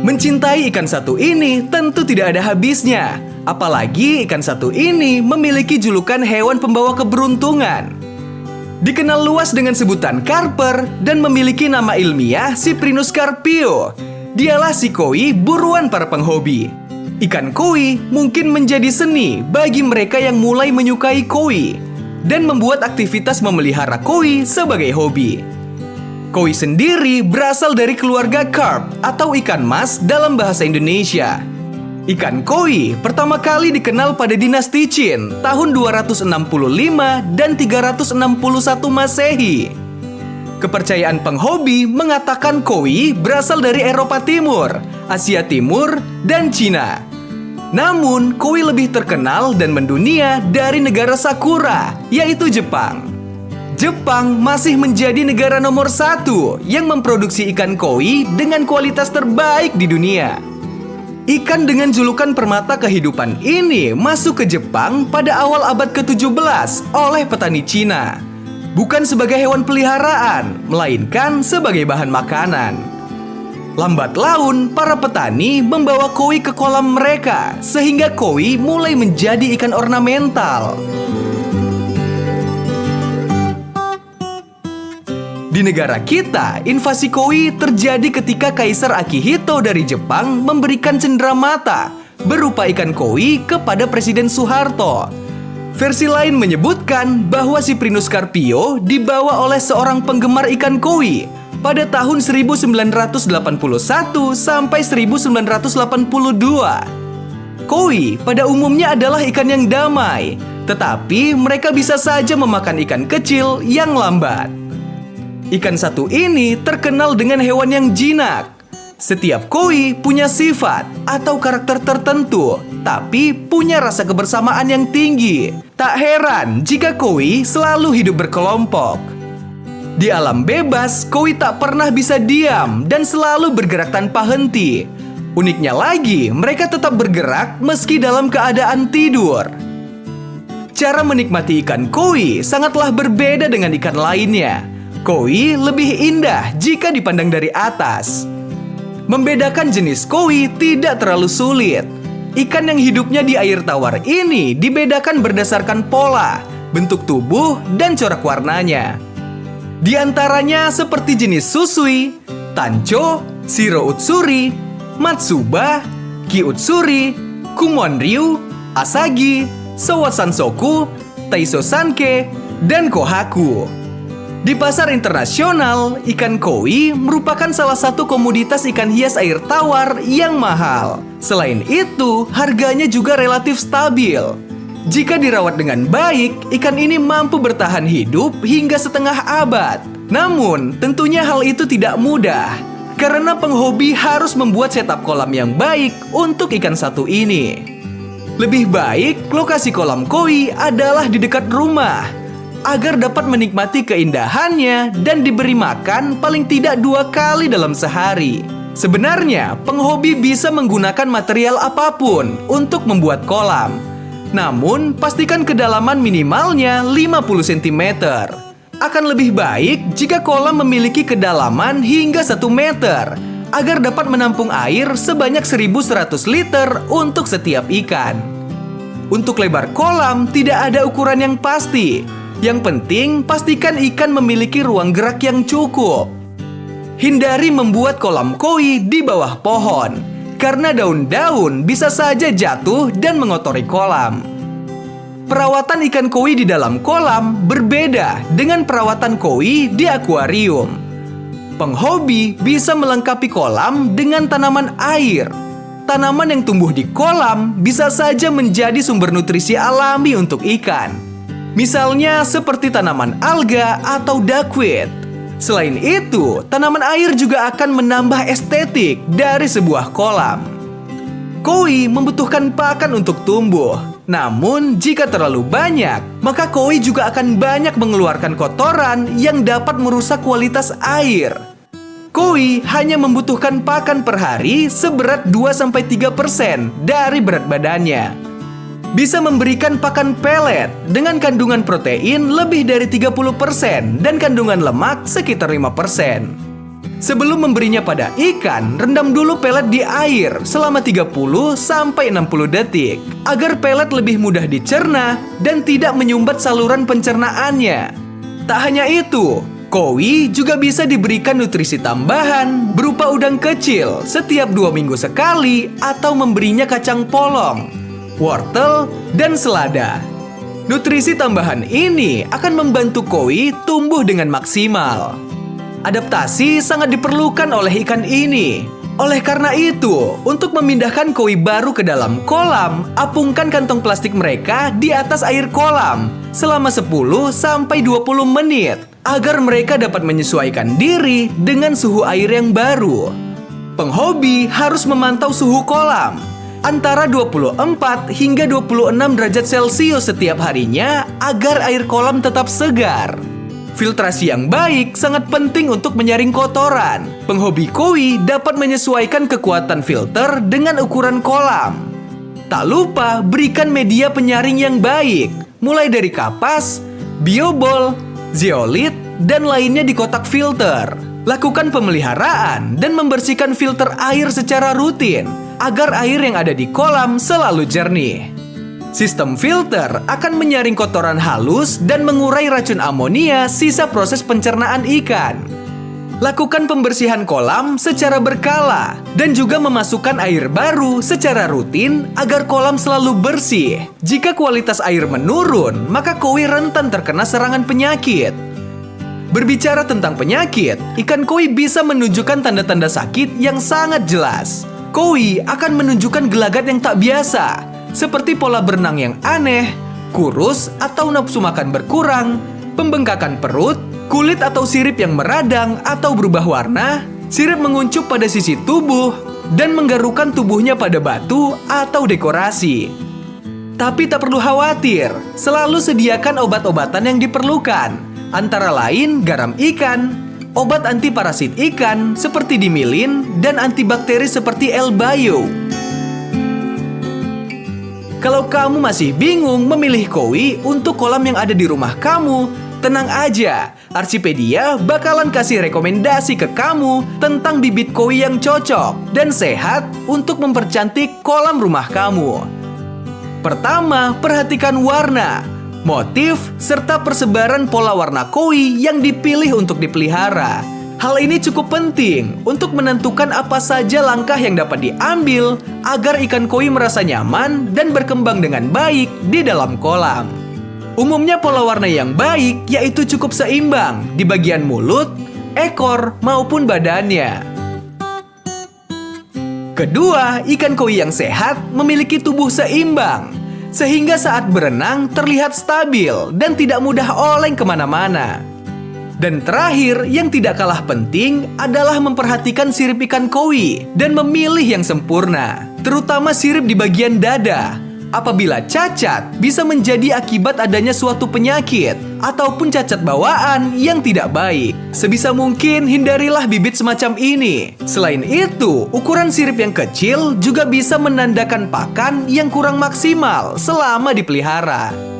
Mencintai ikan satu ini tentu tidak ada habisnya. Apalagi ikan satu ini memiliki julukan hewan pembawa keberuntungan. Dikenal luas dengan sebutan Karper dan memiliki nama ilmiah Cyprinus carpio. Dialah si koi buruan para penghobi. Ikan koi mungkin menjadi seni bagi mereka yang mulai menyukai koi dan membuat aktivitas memelihara koi sebagai hobi. Koi sendiri berasal dari keluarga carp atau ikan mas dalam bahasa Indonesia. Ikan koi pertama kali dikenal pada dinasti Qin tahun 265 dan 361 Masehi. Kepercayaan penghobi mengatakan koi berasal dari Eropa Timur, Asia Timur, dan Cina. Namun, koi lebih terkenal dan mendunia dari negara Sakura, yaitu Jepang. Jepang masih menjadi negara nomor 1 yang memproduksi ikan koi dengan kualitas terbaik di dunia. Ikan dengan julukan permata kehidupan ini masuk ke Jepang pada awal abad ke-17 oleh petani Cina. Bukan sebagai hewan peliharaan, melainkan sebagai bahan makanan. Lambat laun, para petani membawa koi ke kolam mereka, sehingga koi mulai menjadi ikan ornamental. Di negara kita, invasi koi terjadi ketika Kaisar Akihito dari Jepang memberikan cenderamata berupa ikan koi kepada Presiden Soeharto. Versi lain menyebutkan bahwa Cyprinus carpio dibawa oleh seorang penggemar ikan koi pada tahun 1981 sampai 1982. Koi pada umumnya adalah ikan yang damai, tetapi mereka bisa saja memakan ikan kecil yang lambat. Ikan satu ini terkenal dengan hewan yang jinak. Setiap koi punya sifat atau karakter tertentu, tapi punya rasa kebersamaan yang tinggi. Tak heran jika koi selalu hidup berkelompok. Di alam bebas, koi tak pernah bisa diam dan selalu bergerak tanpa henti. Uniknya lagi, mereka tetap bergerak meski dalam keadaan tidur. Cara menikmati ikan koi sangatlah berbeda dengan ikan lainnya. Koi lebih indah jika dipandang dari atas. Membedakan jenis koi tidak terlalu sulit. Ikan yang hidupnya di air tawar ini dibedakan berdasarkan pola, bentuk tubuh, dan corak warnanya. Di antaranya seperti jenis susui, tancho, shiro utsuri, matsuba, ki utsuri, kumonryu, asagi, sowasansoku, taiso sanke, dan kohaku. Di pasar internasional, ikan koi merupakan salah satu komoditas ikan hias air tawar yang mahal. Selain itu, harganya juga relatif stabil. Jika dirawat dengan baik, ikan ini mampu bertahan hidup hingga setengah abad. Namun, tentunya hal itu tidak mudah, karena penghobi harus membuat setup kolam yang baik untuk ikan satu ini. Lebih baik, lokasi kolam koi adalah di dekat rumah, agar dapat menikmati keindahannya dan diberi makan paling tidak 2 kali dalam sehari. Sebenarnya, penghobi bisa menggunakan material apapun untuk membuat kolam. Namun, pastikan kedalaman minimalnya 50 cm. Akan lebih baik jika kolam memiliki kedalaman hingga 1 meter, agar dapat menampung air sebanyak 1.100 liter untuk setiap ikan. Untuk lebar kolam, tidak ada ukuran yang pasti. Yang penting, pastikan ikan memiliki ruang gerak yang cukup. Hindari membuat kolam koi di bawah pohon, karena daun-daun bisa saja jatuh dan mengotori kolam. Perawatan ikan koi di dalam kolam berbeda dengan perawatan koi di akuarium. Penghobi bisa melengkapi kolam dengan tanaman air. Tanaman yang tumbuh di kolam bisa saja menjadi sumber nutrisi alami untuk ikan. Misalnya seperti tanaman alga atau duckweed. Selain itu, tanaman air juga akan menambah estetik dari sebuah kolam. Koi membutuhkan pakan untuk tumbuh. Namun, jika terlalu banyak, maka koi juga akan banyak mengeluarkan kotoran yang dapat merusak kualitas air. Koi hanya membutuhkan pakan per hari seberat 2-3% dari berat badannya. Bisa memberikan pakan pelet dengan kandungan protein lebih dari 30% dan kandungan lemak sekitar 5%. Sebelum memberinya pada ikan, rendam dulu pelet di air selama 30-60 detik agar pelet lebih mudah dicerna dan tidak menyumbat saluran pencernaannya. Tak hanya itu, koi juga bisa diberikan nutrisi tambahan berupa udang kecil setiap 2 minggu sekali atau memberinya kacang polong, wortel, dan selada. Nutrisi tambahan ini akan membantu koi tumbuh dengan maksimal. Adaptasi sangat diperlukan oleh ikan ini. Oleh karena itu, untuk memindahkan koi baru ke dalam kolam, apungkan kantong plastik mereka di atas air kolam selama 10-20 menit agar mereka dapat menyesuaikan diri dengan suhu air yang baru. Penghobi harus memantau suhu kolam antara 24 hingga 26 derajat Celcius setiap harinya agar air kolam tetap segar. Filtrasi yang baik sangat penting untuk menyaring kotoran. Penghobi koi dapat menyesuaikan kekuatan filter dengan ukuran kolam. Tak lupa berikan media penyaring yang baik, mulai dari kapas, biobol, zeolit, dan lainnya di kotak filter. Lakukan pemeliharaan dan membersihkan filter air secara rutin agar air yang ada di kolam selalu jernih. Sistem filter akan menyaring kotoran halus dan mengurai racun amonia sisa proses pencernaan ikan. Lakukan pembersihan kolam secara berkala dan juga memasukkan air baru secara rutin agar kolam selalu bersih. Jika kualitas air menurun, maka koi rentan terkena serangan penyakit. Berbicara tentang penyakit, ikan koi bisa menunjukkan tanda-tanda sakit yang sangat jelas. Koi akan menunjukkan gelagat yang tak biasa, seperti pola berenang yang aneh, kurus atau nafsu makan berkurang, pembengkakan perut, kulit atau sirip yang meradang atau berubah warna, sirip menguncup pada sisi tubuh, dan menggarukan tubuhnya pada batu atau dekorasi. Tapi tak perlu khawatir, selalu sediakan obat-obatan yang diperlukan, antara lain garam ikan, obat anti parasit ikan seperti dimilin, dan antibakteri seperti L-Bio. Kalau kamu masih bingung memilih koi untuk kolam yang ada di rumah kamu, tenang aja. Archipedia bakalan kasih rekomendasi ke kamu tentang bibit koi yang cocok dan sehat untuk mempercantik kolam rumah kamu. Pertama, perhatikan warna, motif, serta persebaran pola warna koi yang dipilih untuk dipelihara. Hal ini cukup penting untuk menentukan apa saja langkah yang dapat diambil agar ikan koi merasa nyaman dan berkembang dengan baik di dalam kolam. Umumnya pola warna yang baik yaitu cukup seimbang di bagian mulut, ekor, maupun badannya. Kedua, ikan koi yang sehat memiliki tubuh seimbang, sehingga saat berenang terlihat stabil dan tidak mudah oleng kemana-mana. Dan terakhir, yang tidak kalah penting adalah memperhatikan sirip ikan koi dan memilih yang sempurna, terutama sirip di bagian dada. Apabila cacat, bisa menjadi akibat adanya suatu penyakit ataupun cacat bawaan yang tidak baik. Sebisa mungkin hindarilah bibit semacam ini. Selain itu, ukuran sirip yang kecil juga bisa menandakan pakan yang kurang maksimal selama dipelihara.